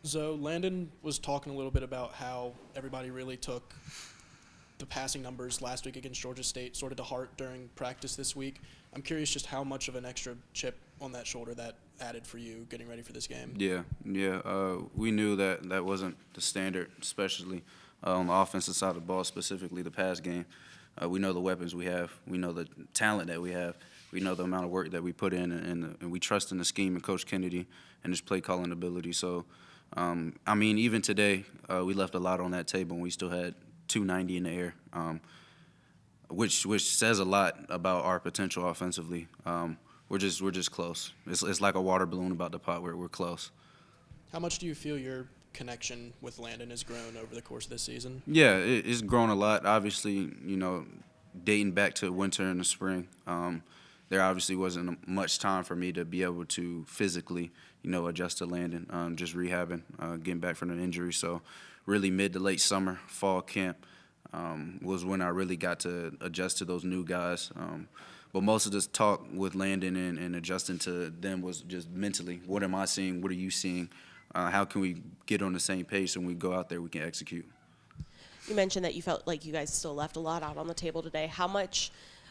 So Landon was talking a little bit about how everybody really took the passing numbers last week against Georgia State sort of to heart during practice this week. I'm curious just how much of an extra chip on that shoulder that added for you getting ready for this game. Yeah. We knew that that wasn't the standard, especially on the offensive side of the ball, specifically the pass game. We know the weapons we have. We know the talent that we have. We know the amount of work that we put in, and we trust in the scheme and Coach Kennedy and his play calling ability. So, even today, we left a lot on that table, and we still had 290 in the air, which says a lot about our potential offensively. We're just close. It's like a water balloon about the pot. We're close. How much do you feel your connection with Landon has grown over the course of this season? Yeah, it's grown a lot. Obviously, dating back to winter and the spring, there obviously wasn't much time for me to be able to physically, adjust to Landon, just rehabbing, getting back from an injury. So really mid to late summer, fall camp was when I really got to adjust to those new guys. But most of this talk with Landon and adjusting to them was just mentally. What am I seeing? What are you seeing? How can we get on the same page so when we go out there we can execute? You mentioned that you felt like you guys still left a lot out on the table today. How much,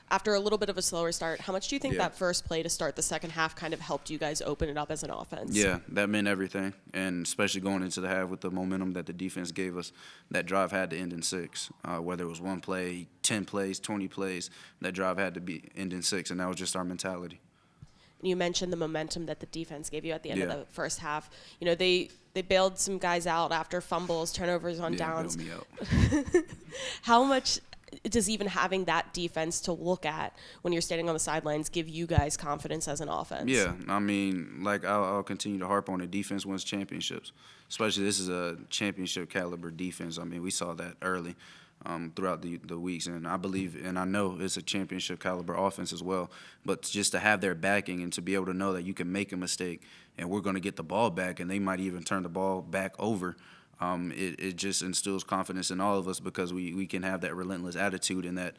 after a little bit of a slower start, how much do you think that first play to start the second half kind of helped you guys open it up as an offense? Yeah, that meant everything, and especially going into the half with the momentum that the defense gave us, that drive had to end in 6. Whether it was one play, 10 plays, 20 plays, that drive had to end in 6, and that was just our mentality. You mentioned the momentum that the defense gave you at the end of the first half. They bailed some guys out after fumbles, turnovers on downs. Bailed me out. How much does even having that defense to look at when you're standing on the sidelines give you guys confidence as an offense? Yeah, I'll continue to harp on it. Defense wins championships, especially this is a championship caliber defense. We saw that early. Throughout the weeks, and I believe and I know it's a championship caliber offense as well, but just to have their backing and to be able to know that you can make a mistake and we're going to get the ball back and they might even turn the ball back over, it just instills confidence in all of us because we can have that relentless attitude and that,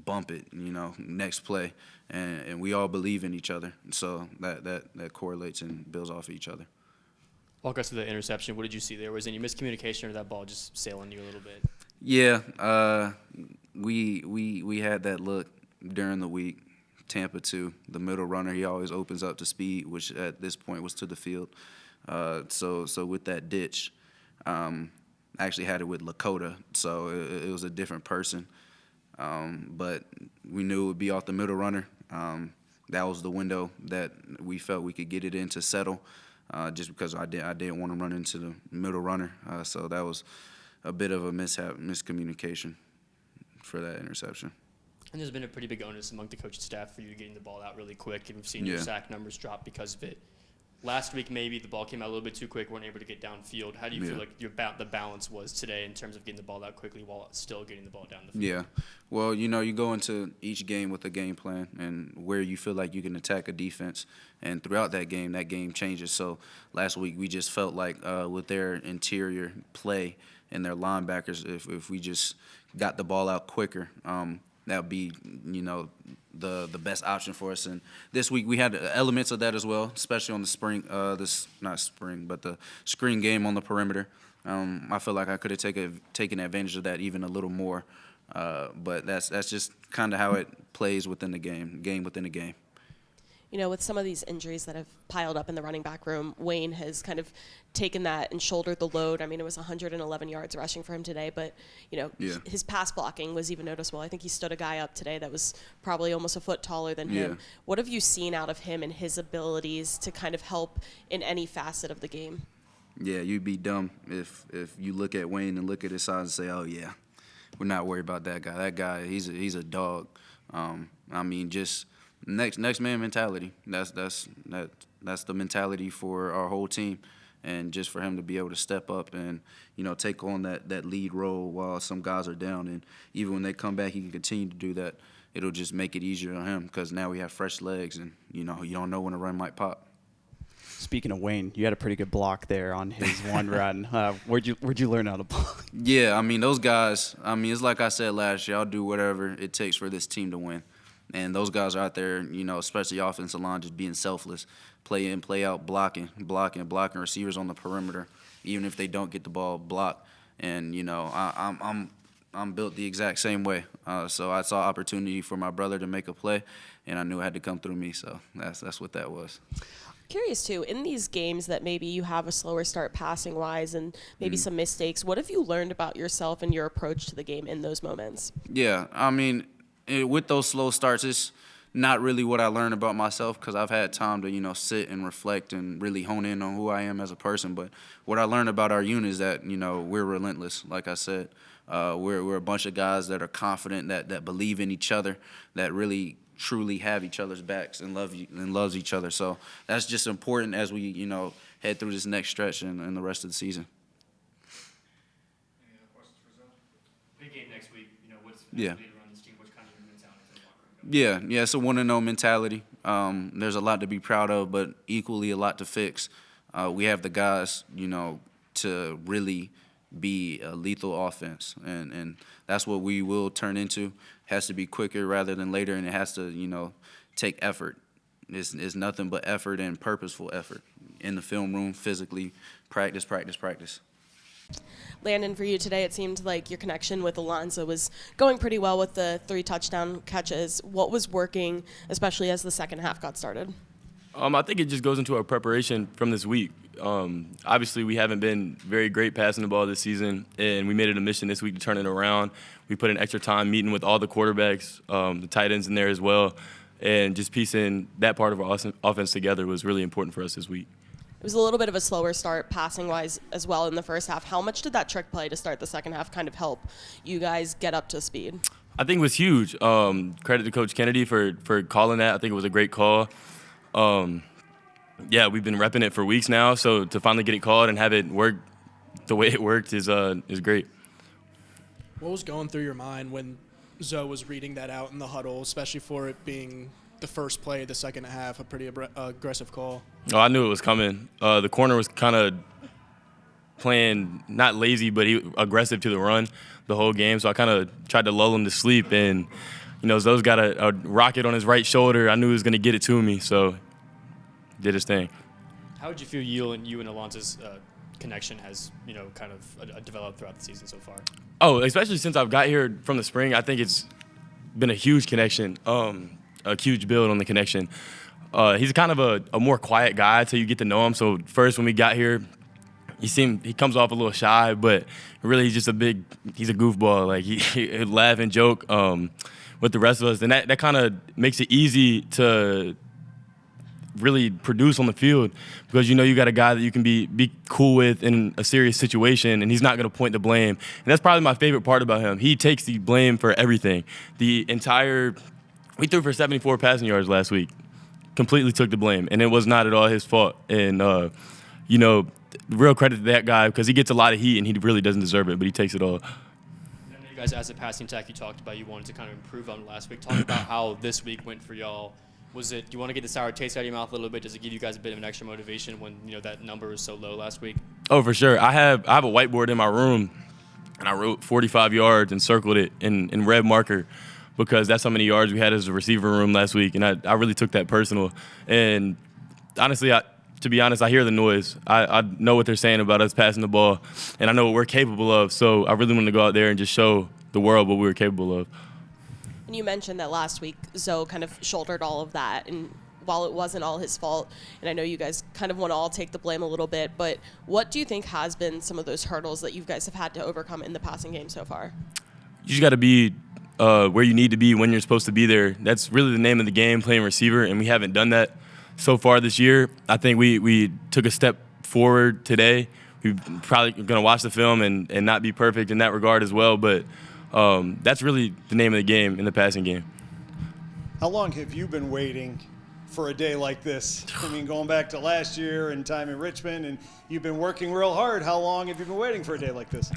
bump it, next play, and we all believe in each other, so that correlates and builds off of each other. Walk us through the interception. What did you see there? Was any miscommunication or that ball just sailing you a little bit? Yeah, we had that look during the week. Tampa 2, the middle runner, he always opens up to speed, which at this point was to the field. So with that ditch, I actually had it with Lakota, so it was a different person. But we knew it would be off the middle runner. That was the window that we felt we could get it in to settle, just because I didn't want to run into the middle runner. So that was a bit of a miscommunication for that interception. And there's been a pretty big onus among the coaching staff for you getting the ball out really quick, and we've seen your sack numbers drop because of it. Last week, maybe the ball came out a little bit too quick, weren't able to get downfield. How do you feel like the balance was today in terms of getting the ball out quickly while still getting the ball down the field? Yeah. Well, you go into each game with a game plan and where you feel like you can attack a defense. And throughout that game changes. So last week we just felt like with their interior play and their linebackers, if we just got the ball out quicker, that would be, the best option for us. And this week we had elements of that as well, especially on the the screen game on the perimeter. I feel like I could have taken advantage of that even a little more. But that's just kind of how it plays within the game within the game. With some of these injuries that have piled up in the running back room, Wayne has kind of taken that and shouldered the load. It was 111 yards rushing for him today, but, his pass blocking was even noticeable. I think he stood a guy up today that was probably almost a foot taller than him. What have you seen out of him and his abilities to kind of help in any facet of the game? Yeah, you'd be dumb if you look at Wayne and look at his size and say, oh, yeah, we're not worried about that guy. That guy, he's a dog. Just next man mentality. That's the mentality for our whole team, and just for him to be able to step up and take on that lead role while some guys are down, and even when they come back, he can continue to do that. It'll just make it easier on him because now we have fresh legs, and you don't know when a run might pop. Speaking of Wayne, you had a pretty good block there on his one run. Where'd you learn how to block? Yeah, those guys. It's like I said last year. I'll do whatever it takes for this team to win. And those guys are out there, especially offensive line, just being selfless, play in, play out, blocking receivers on the perimeter, even if they don't get the ball, block. And I'm built the exact same way. So I saw opportunity for my brother to make a play, and I knew it had to come through me. So that's what that was. Curious too, in these games that maybe you have a slower start passing wise and maybe some mistakes, what have you learned about yourself and your approach to the game in those moments? Yeah, I mean, with those slow starts, it's not really what I learned about myself because I've had time to, sit and reflect and really hone in on who I am as a person. But what I learned about our unit is that, we're relentless, like I said. We're a bunch of guys that are confident, that believe in each other, that really truly have each other's backs and loves each other. So that's just important as we, head through this next stretch and the rest of the season. Any other questions for Zoe? Big game next week. What's Yeah. around this team? What's kind of your mentality in the locker room? Yeah, it's a 1-0 mentality. There's a lot to be proud of, but equally a lot to fix. We have the guys, to really be a lethal offense, and that's what we will turn into. Has to be quicker rather than later, and it has to, take effort. It's nothing but effort and purposeful effort in the film room, physically, practice. Landon, for you today, it seemed like your connection with Alonza was going pretty well with the 3 touchdown catches. What was working, especially as the second half got started? I think it just goes into our preparation from this week. Obviously, we haven't been very great passing the ball this season, and we made it a mission this week to turn it around. We put in extra time meeting with all the quarterbacks, the tight ends in there as well, and just piecing that part of our offense together was really important for us this week. It was a little bit of a slower start passing-wise as well in the first half. How much did that trick play to start the second half kind of help you guys get up to speed? I think it was huge. Credit to Coach Kennedy for calling that. I think it was a great call. Yeah, we've been repping it for weeks now, so to finally get it called and have it work the way it worked is great. What was going through your mind when Zoe was reading that out in the huddle, especially for it being the first play of the second half, a pretty aggressive call? Oh, I knew it was coming. The corner was kind of playing not lazy, but he aggressive to the run the whole game, so I kind of tried to lull him to sleep, and Zoe's got a rocket on his right shoulder. I knew he was going to get it to me, so did his thing. How would you feel you and Alonza's connection has, kind of developed throughout the season so far? Oh, especially since I've got here from the spring, I think it's been a huge connection, a huge build on the connection. He's kind of a more quiet guy until you get to know him. So first when we got here, he comes off a little shy, but really he's a goofball. Like he laugh and joke with the rest of us, and that kind of makes it easy to really produce on the field because you got a guy that you can be cool with in a serious situation, and he's not going to point the blame. And that's probably my favorite part about him. He takes the blame for everything. We threw for 74 passing yards last week. Completely took the blame, and it was not at all his fault. And real credit to that guy because he gets a lot of heat and he really doesn't deserve it, but he takes it all. I know you guys, as a passing attack, you talked about you wanted to kind of improve on last week. Talk about how this week went for y'all. Do you want to get the sour taste out of your mouth a little bit? Does it give you guys a bit of an extra motivation when that number was so low last week? Oh, for sure. I have a whiteboard in my room, and I wrote 45 yards and circled it in red marker because that's how many yards we had as a receiver room last week, and I really took that personal. And honestly, to be honest, I hear the noise. I know what they're saying about us passing the ball, and I know what we're capable of. So I really want to go out there and just show the world what we were capable of. And you mentioned that last week Zoe kind of shouldered all of that, and while it wasn't all his fault, and I know you guys kind of want to all take the blame a little bit, but what do you think has been some of those hurdles that you guys have had to overcome in the passing game so far? You just got to be where you need to be when you're supposed to be there. That's really the name of the game, playing receiver, and we haven't done that so far this year. I think we took a step forward today. We're probably going to watch the film and not be perfect in that regard as well, but that's really the name of the game in the passing game. How long have you been waiting for a day like this? I mean, going back to last year and time in Richmond, and you've been working real hard. How long have you been waiting for a day like this?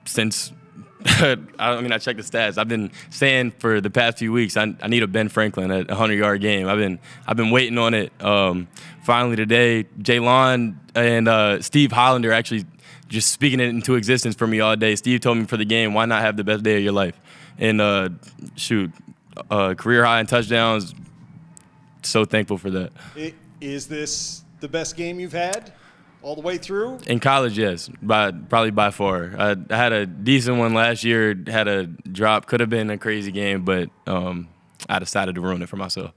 Since I checked the stats. I've been saying for the past few weeks I need a Ben Franklin at a 100-yard game. I've been waiting on it. Finally today, Jaylon and Steve Hollander actually just speaking it into existence for me all day. Steve told me for the game, why not have the best day of your life? And career high in touchdowns. So thankful for that. Is this the best game you've had all the way through? In college, yes, probably by far. I had a decent one last year, had a drop. Could have been a crazy game, but I decided to ruin it for myself.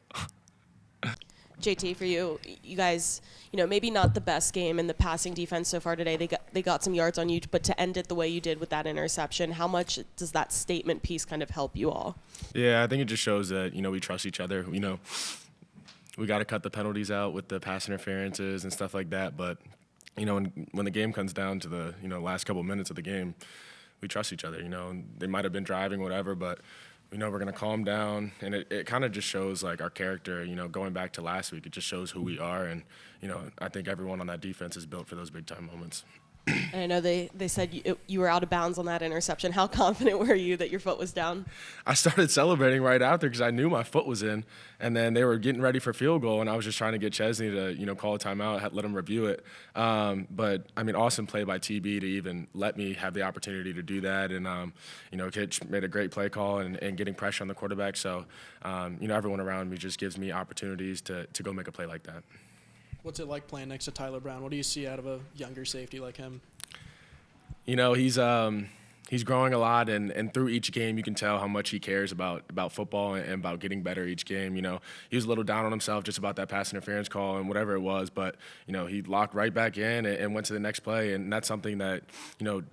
JT, for you guys, maybe not the best game in the passing defense so far today. They got some yards on you, but to end it the way you did with that interception, how much does that statement piece kind of help you all? Yeah, I think it just shows that, we trust each other. We got to cut the penalties out with the pass interferences and stuff like that. But, when the game comes down to the, last couple minutes of the game, we trust each other. They might have been driving, whatever, but we know we're going to calm down. And it kind of just shows, like, our character, going back to last week. It just shows who we are. And, I think everyone on that defense is built for those big-time moments. And I know they said you were out of bounds on that interception. How confident were you that your foot was down? I started celebrating right after because I knew my foot was in, and then they were getting ready for field goal, and I was just trying to get Chesney to call a timeout, let him review it. But awesome play by TB to even let me have the opportunity to do that, and Kitch made a great play call and getting pressure on the quarterback. So everyone around me just gives me opportunities to go make a play like that. What's it like playing next to Tyler Brown? What do you see out of a younger safety like him? He's growing a lot, and through each game you can tell how much he cares about football and about getting better each game. He was a little down on himself just about that pass interference call and whatever it was, but he locked right back in and went to the next play, and that's something that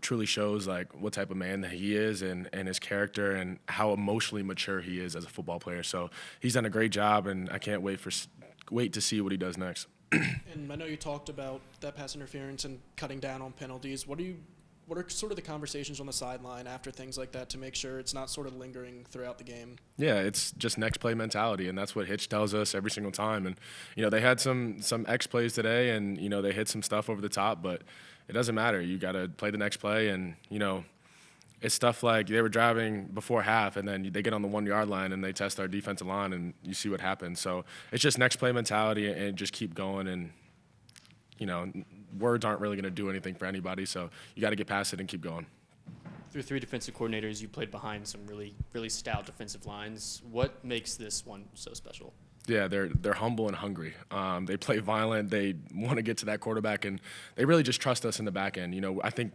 truly shows like what type of man that he is and his character and how emotionally mature he is as a football player. So he's done a great job, and I can't wait to see what he does next. And I know you talked about that pass interference and cutting down on penalties. What are sort of the conversations on the sideline after things like that to make sure it's not sort of lingering throughout the game? Yeah, it's just next play mentality, and that's what Hitch tells us every single time. And they had some X plays today, and they hit some stuff over the top, but it doesn't matter. You got to play the next play, and it's stuff like they were driving before half, and then they get on the 1 yard line and they test our defensive line, and you see what happens. So it's just next play mentality and just keep going. And words aren't really going to do anything for anybody, so you got to get past it and keep going. Through 3 defensive coordinators, you played behind some really, really stout defensive lines. What makes this one so special? Yeah, they're humble and hungry. They play violent. They want to get to that quarterback, and they really just trust us in the back end. I think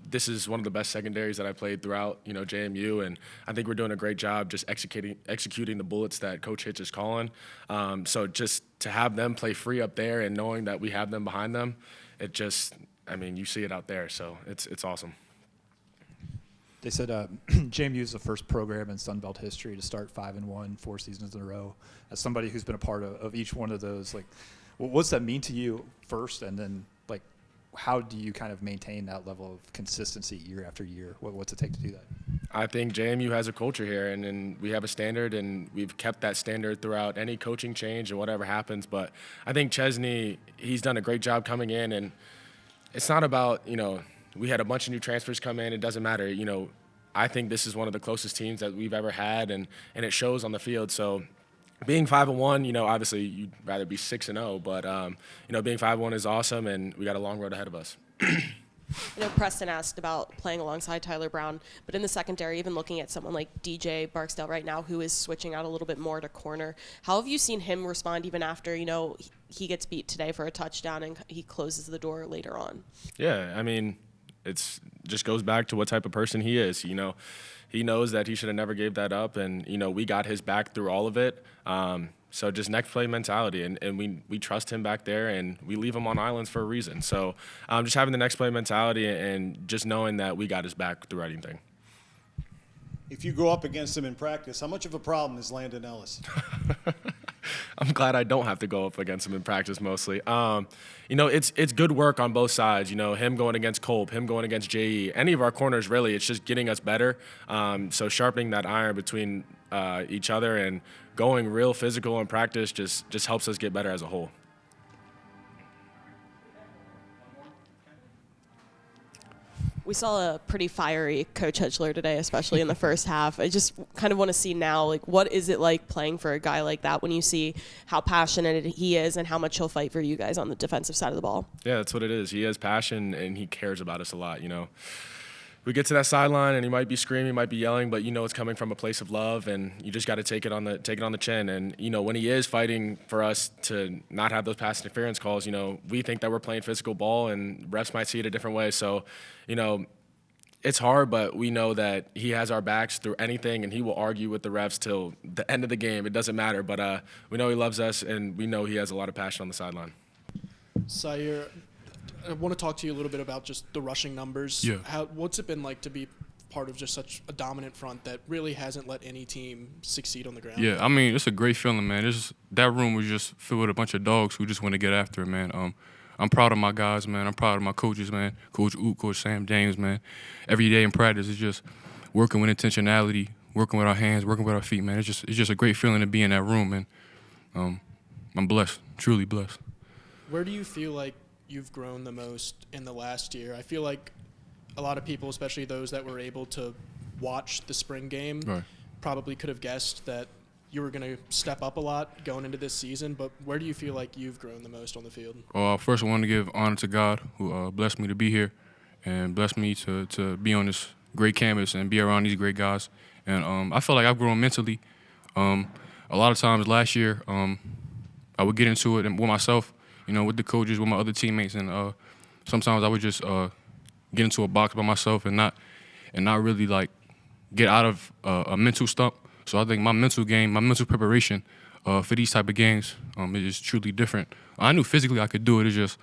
this is one of the best secondaries that I played throughout, JMU, and I think we're doing a great job just executing the bullets that Coach Hitch is calling. So just to have them play free up there and knowing that we have them behind them, it just, you see it out there, so it's awesome. They said JMU is the first program in Sun Belt history to start 5-1 4 seasons in a row. As somebody who's been a part of each one of those, like, what's that mean to you first, and then like, how do you kind of maintain that level of consistency year after year? What's it take to do that? I think JMU has a culture here, and we have a standard, and we've kept that standard throughout any coaching change and whatever happens. But I think Chesney, he's done a great job coming in, and it's not about, we had a bunch of new transfers come in. It doesn't matter. I think this is one of the closest teams that we've ever had, and it shows on the field. So being 5-1, obviously you'd rather be 6-0, but being 5-1 is awesome, and we got a long road ahead of us. I know Preston asked about playing alongside Tyler Brown, but in the secondary, even looking at someone like DJ Barksdale right now, who is switching out a little bit more to corner, how have you seen him respond even after, he gets beat today for a touchdown and he closes the door later on? Yeah, it's just goes back to what type of person he is. He knows that he should have never gave that up, and we got his back through all of it. So just next play mentality, and we trust him back there, and we leave him on islands for a reason. So just having the next play mentality and just knowing that we got his back through anything. If you go up against him in practice, how much of a problem is Landon Ellis? I'm glad I don't have to go up against him in practice mostly. It's good work on both sides. Him going against Kolb, him going against JE. Any of our corners, really, it's just getting us better. So sharpening that iron between each other and going real physical in practice just helps us get better as a whole. We saw a pretty fiery Coach Hitchler today, especially in the first half. I just kind of want to see now, like, what is it like playing for a guy like that when you see how passionate he is and how much he'll fight for you guys on the defensive side of the ball? Yeah, that's what it is. He has passion, and he cares about us a lot, we get to that sideline and he might be screaming, he might be yelling, but you know it's coming from a place of love, and you just got to take it on the chin. And you know when he is fighting for us to not have those pass interference calls, you know we think that we're playing physical ball, and refs might see it a different way. So, you know, it's hard, but we know that he has our backs through anything, and he will argue with the refs till the end of the game. It doesn't matter, but we know he loves us, and we know he has a lot of passion on the sideline. Sahir, I want to talk to you a little bit about just the rushing numbers. Yeah. What's it been like to be part of just such a dominant front that really hasn't let any team succeed on the ground? Yeah, I mean, it's a great feeling, man. That room was just filled with a bunch of dogs who just want to get after it, man. I'm proud of my guys, man. I'm proud of my coaches, man. Coach Oot, Coach Sam James, man. Every day in practice is just working with intentionality, working with our hands, working with our feet, man. It's just a great feeling to be in that room, and I'm blessed, truly blessed. Where do you feel like you've grown the most in the last year? I feel like a lot of people, especially those that were able to watch the spring game, Right. probably could have guessed that you were going to step up a lot going into this season, but where do you feel like you've grown the most on the field? First, I want to give honor to God, who blessed me to be here and blessed me to be on this great campus and be around these great guys. And I feel like I've grown mentally. A lot of times last year, I would get into it with myself, you know, with the coaches, with my other teammates, and sometimes I would just get into a box by myself and not really like get out of a mental slump. So I think my mental game, my mental preparation for these type of games is truly different. I knew physically I could do it. It's just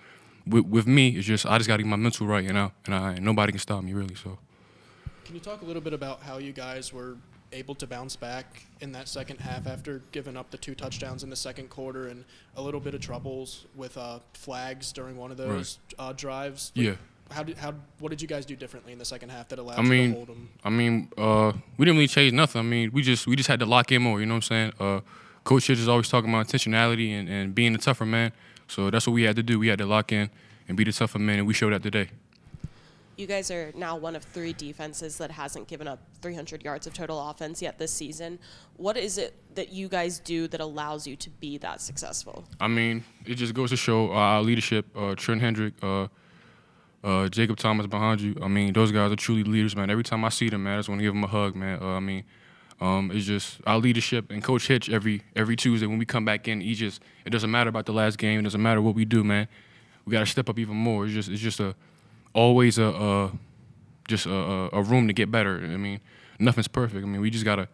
with me, it's just I just got to get my mental right, you know, and nobody can stop me really. So. Can you talk a little bit about how you guys were able to bounce back in that second half after giving up the 2 touchdowns in the second quarter and a little bit of troubles with flags during one of those drives? Yeah. What did you guys do differently in the second half that allowed you to hold them? I mean, we didn't really change nothing. I mean, we just had to lock in more. You know what I'm saying? Coach Hitch is always talking about intentionality and being a tougher man. So that's what we had to do. We had to lock in and be the tougher man, and we showed that today. You guys are now one of 3 defenses that hasn't given up 300 yards of total offense yet this season. What is it that you guys do that allows you to be that successful? I mean, it just goes to show our leadership. Trent Hendrick, Jacob Thomas behind you. I mean, those guys are truly leaders, man. Every time I see them, man, I just want to give them a hug, man. It's just our leadership and Coach Hitch every Tuesday when we come back in. It doesn't matter about the last game. It doesn't matter what we do, man. We got to step up even more. It's just always a room to get better. I mean, nothing's perfect. I mean, we just got to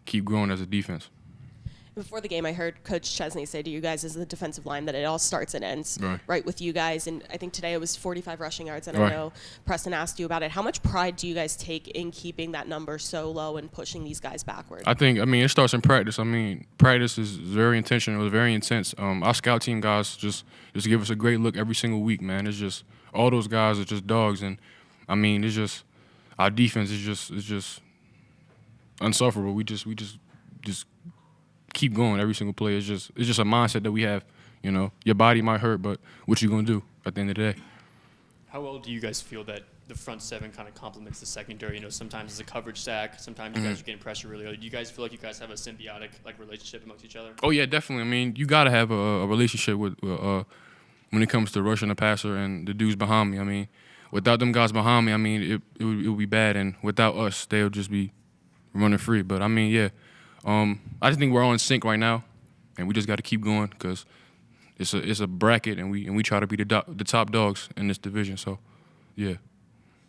keep growing as a defense. Before the game, I heard Coach Chesney say to you guys as the defensive line that it all starts and ends right with you guys. And I think today it was 45 rushing yards, and right. I know Preston asked you about it. How much pride do you guys take in keeping that number so low and pushing these guys backward? I think, it starts in practice. Practice is very intentional. It was very intense. Our scout team guys just give us a great look every single week, man. It's just all those guys are just dogs, and it's just our defense is just unsufferable. We just keep going every single play. It's just a mindset that we have. You know, your body might hurt, but what you gonna do at the end of the day? How well do you guys feel that the front 7 kind of complements the secondary? You know, sometimes it's a coverage stack. Sometimes you guys are getting pressure really early. Do you guys feel like you guys have a symbiotic relationship amongst each other? Oh yeah, definitely. You gotta have a relationship with when it comes to rushing the passer and the dudes behind me. Without them guys behind me, it would be bad, and without us, they'll just be running free. But yeah. I just think we're all in sync right now, and we just got to keep going because it's a bracket, and we try to be the top dogs in this division. So, yeah.